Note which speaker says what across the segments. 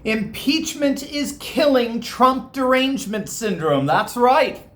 Speaker 1: Impeachment is killing Trump derangement syndrome. That's right.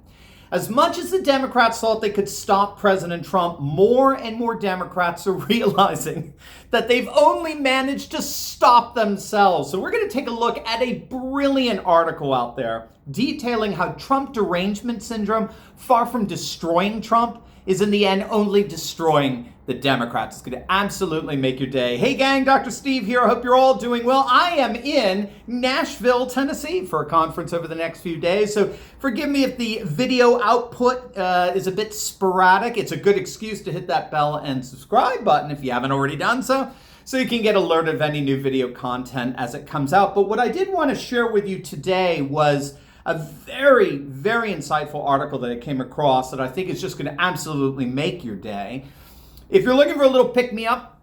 Speaker 1: As much as the Democrats thought they could stop President Trump, more and more Democrats are realizing that they've only managed to stop themselves. So we're going to take a look at a brilliant article out there detailing how Trump derangement syndrome, far from destroying Trump, is in the end only destroying the Democrats. It's going to absolutely make your day. Hey gang, Dr. Steve here. I hope you're all doing well. I am in Nashville, Tennessee for a conference over the next few days. So forgive me if the video output is a bit sporadic. It's a good excuse to hit that bell and subscribe button if you haven't already done so you can get alerted of any new video content as it comes out. But what I did want to share with you today was a very, very insightful article that I came across that I think is just going to absolutely make your day. If you're looking for a little pick-me-up,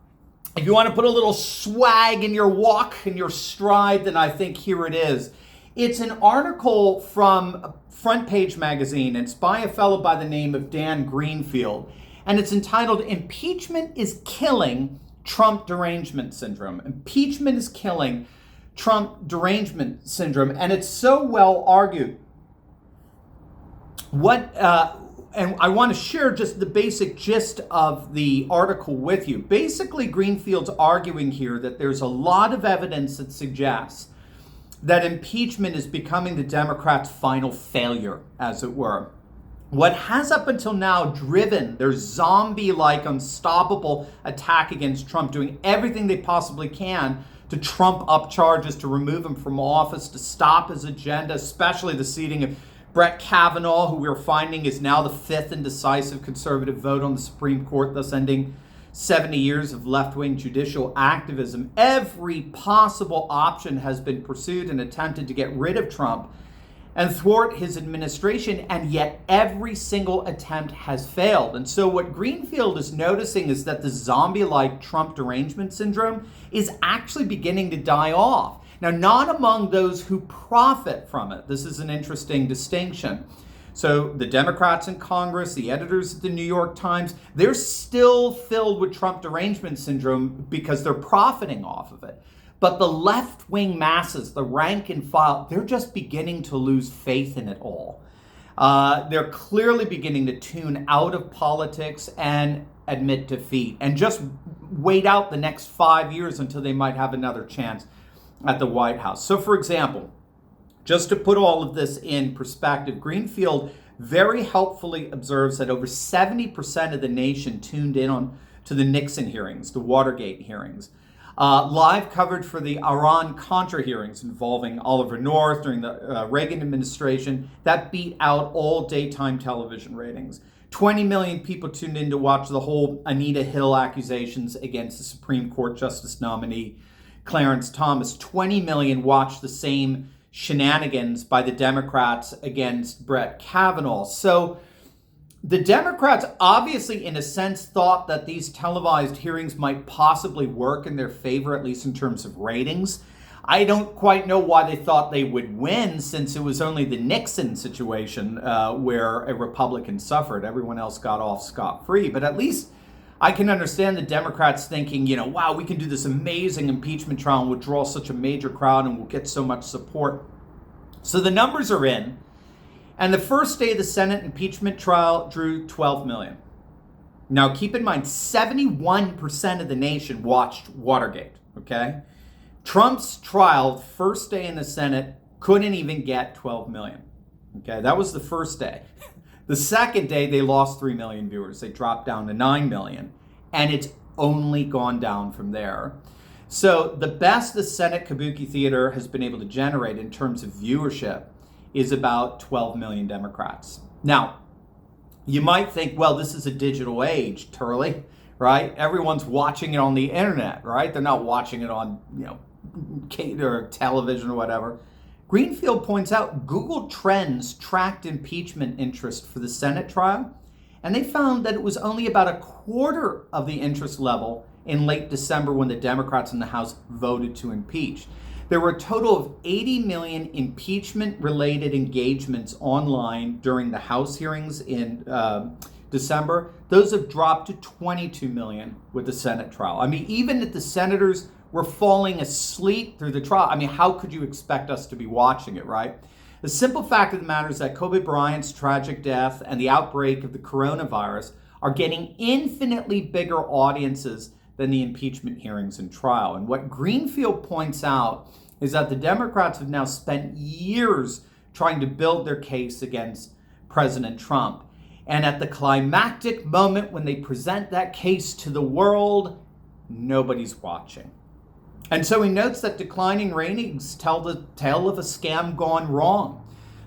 Speaker 1: if you want to put a little swag in your walk, in your stride, then I think here it is. It's an article from Front Page Magazine. It's by a fellow by the name of Dan Greenfield, and it's entitled, Impeachment is Killing Trump Derangement Syndrome. Impeachment is killing Trump derangement syndrome, and it's so well argued. And I want to share just the basic gist of the article with you. Basically, Greenfield's arguing here that there's a lot of evidence that suggests that impeachment is becoming the Democrats' final failure, as it were. What has up until now driven their zombie-like, unstoppable attack against Trump, doing everything they possibly can to trump up charges, to remove him from office, to stop his agenda, especially the seating of Brett Kavanaugh, who we're finding is now the fifth and decisive conservative vote on the Supreme Court, thus ending 70 years of left-wing judicial activism. Every possible option has been pursued and attempted to get rid of Trump and thwart his administration, and yet every single attempt has failed. And so what Greenfield is noticing is that the zombie-like Trump derangement syndrome is actually beginning to die off. Now, not among those who profit from it. This is an interesting distinction. So the Democrats in Congress, the editors at the New York Times, they're still filled with Trump derangement syndrome because they're profiting off of it. But the left-wing masses, the rank and file, they're just beginning to lose faith in it all. They're clearly beginning to tune out of politics and admit defeat and just wait out the next 5 years until they might have another chance at the White House. So, for example, just to put all of this in perspective, Greenfield very helpfully observes that over 70% of the nation tuned in on to the Nixon hearings, the Watergate hearings. Live coverage for the Iran-Contra hearings involving Oliver North during the Reagan administration, that beat out all daytime television ratings. 20 million people tuned in to watch the whole Anita Hill accusations against the Supreme Court Justice nominee Clarence Thomas. 20 million watched the same shenanigans by the Democrats against Brett Kavanaugh. So the Democrats obviously, in a sense, thought that these televised hearings might possibly work in their favor, at least in terms of ratings. I don't quite know why they thought they would win, since it was only the Nixon situation where a Republican suffered. Everyone else got off scot-free. But at least I can understand the Democrats thinking, wow, we can do this amazing impeachment trial and we'll draw such a major crowd and we'll get so much support. So the numbers are in. And the first day of the Senate impeachment trial drew 12 million. Now, keep in mind, 71% of the nation watched Watergate, okay? Trump's trial, first day in the Senate, couldn't even get 12 million, okay? That was the first day. The second day, they lost 3 million viewers. They dropped down to 9 million, and it's only gone down from there. So the best the Senate Kabuki Theater has been able to generate in terms of viewership is about 12 million Democrats. Now, you might think, well, this is a digital age, Turley, right? Everyone's watching it on the internet, right? They're not watching it on, or television or whatever. Greenfield points out Google Trends tracked impeachment interest for the Senate trial, and they found that it was only about a quarter of the interest level in late December when the Democrats in the House voted to impeach. There were a total of 80 million impeachment-related engagements online during the House hearings in December. Those have dropped to 22 million with the Senate trial. I mean, even if the senators we're falling asleep through the trial. I mean, how could you expect us to be watching it, right? The simple fact of the matter is that Kobe Bryant's tragic death and the outbreak of the coronavirus are getting infinitely bigger audiences than the impeachment hearings and trial. And what Greenfield points out is that the Democrats have now spent years trying to build their case against President Trump. And at the climactic moment when they present that case to the world, nobody's watching. And so he notes that declining ratings tell the tale of a scam gone wrong.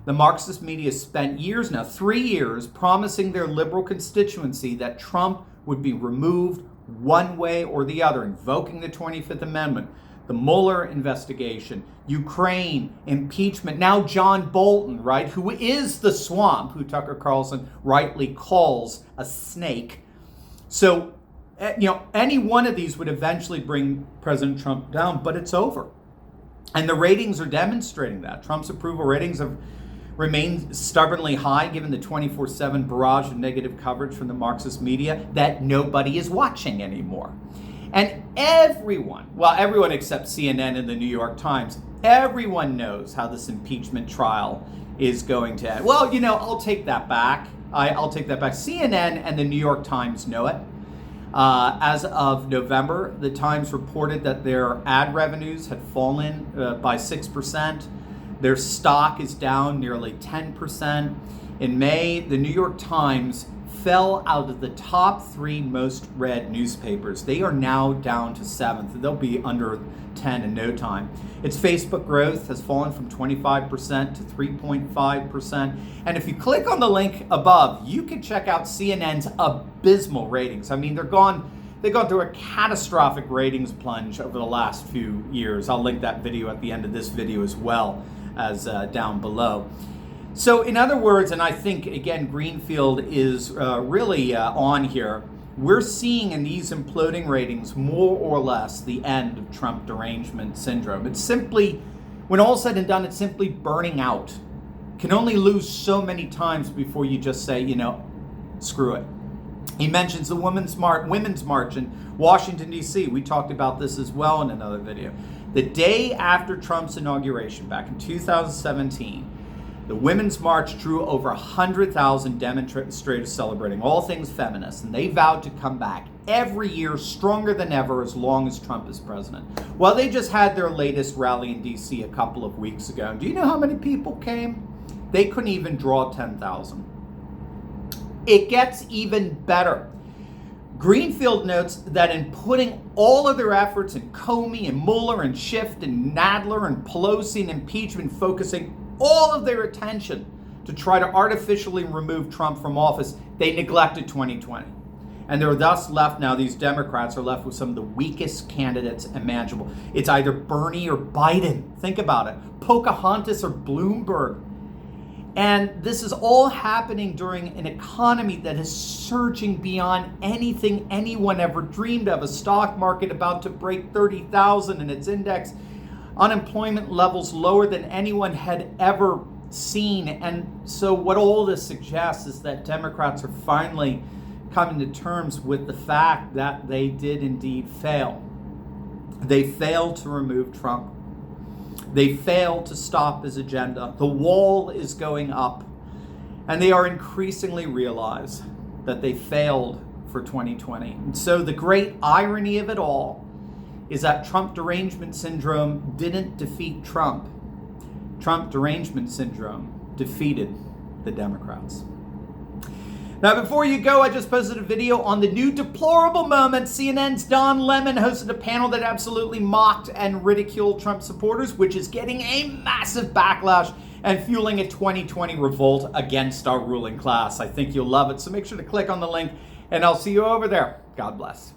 Speaker 1: The Marxist media spent years now, 3 years, promising their liberal constituency that Trump would be removed one way or the other, invoking the 25th Amendment, the Mueller investigation, Ukraine, impeachment, now John Bolton, right, who is the swamp, who Tucker Carlson rightly calls a snake. So, any one of these would eventually bring President Trump down, but it's over. And the ratings are demonstrating that. Trump's approval ratings have remained stubbornly high given the 24/7 barrage of negative coverage from the Marxist media that nobody is watching anymore. And everyone except CNN and the New York Times, everyone knows how this impeachment trial is going to end. Well, I'll take that back. I'll take that back. CNN and the New York Times know it. As of November, the Times reported that their ad revenues had fallen by 6%. Their stock is down nearly 10%. In May, the New York Times fell out of the top 3 most read newspapers. They are now down to 7th. They'll be under 10 in no time. Its Facebook growth has fallen from 25% to 3.5%. And if you click on the link above, you can check out CNN's abysmal ratings. I mean, they've gone through a catastrophic ratings plunge over the last few years. I'll link that video at the end of this video as well as down below. So in other words, and I think, again, Greenfield is really on here, we're seeing in these imploding ratings more or less the end of Trump derangement syndrome. It's simply, when all's said and done, it's simply burning out. Can only lose so many times before you just say, screw it. He mentions the Women's March in Washington, D.C. We talked about this as well in another video. The day after Trump's inauguration back in 2017, the Women's March drew over 100,000 demonstrators celebrating all things feminist, and they vowed to come back every year stronger than ever as long as Trump is president. Well, they just had their latest rally in D.C. a couple of weeks ago. Do you know how many people came? They couldn't even draw 10,000. It gets even better. Greenfield notes that in putting all of their efforts in Comey and Mueller and Schiff and Nadler and Pelosi and impeachment, focusing all of their attention to try to artificially remove Trump from office, they neglected 2020. And they're thus left now, these Democrats are left with some of the weakest candidates imaginable. It's either Bernie or Biden. Think about it. Pocahontas or Bloomberg. And this is all happening during an economy that is surging beyond anything anyone ever dreamed of. A stock market about to break 30,000 in its index. Unemployment levels lower than anyone had ever seen. And so what all this suggests is that Democrats are finally coming to terms with the fact that they did indeed fail. They failed to remove Trump. They failed to stop his agenda. The wall is going up. And they are increasingly realize that they failed for 2020. And so the great irony of it all is that Trump derangement syndrome didn't defeat Trump. Trump derangement syndrome defeated the Democrats. Now, before you go, I just posted a video on the new deplorable moment. CNN's Don Lemon hosted a panel that absolutely mocked and ridiculed Trump supporters, which is getting a massive backlash and fueling a 2020 revolt against our ruling class. I think you'll love it. So make sure to click on the link, and I'll see you over there. God bless.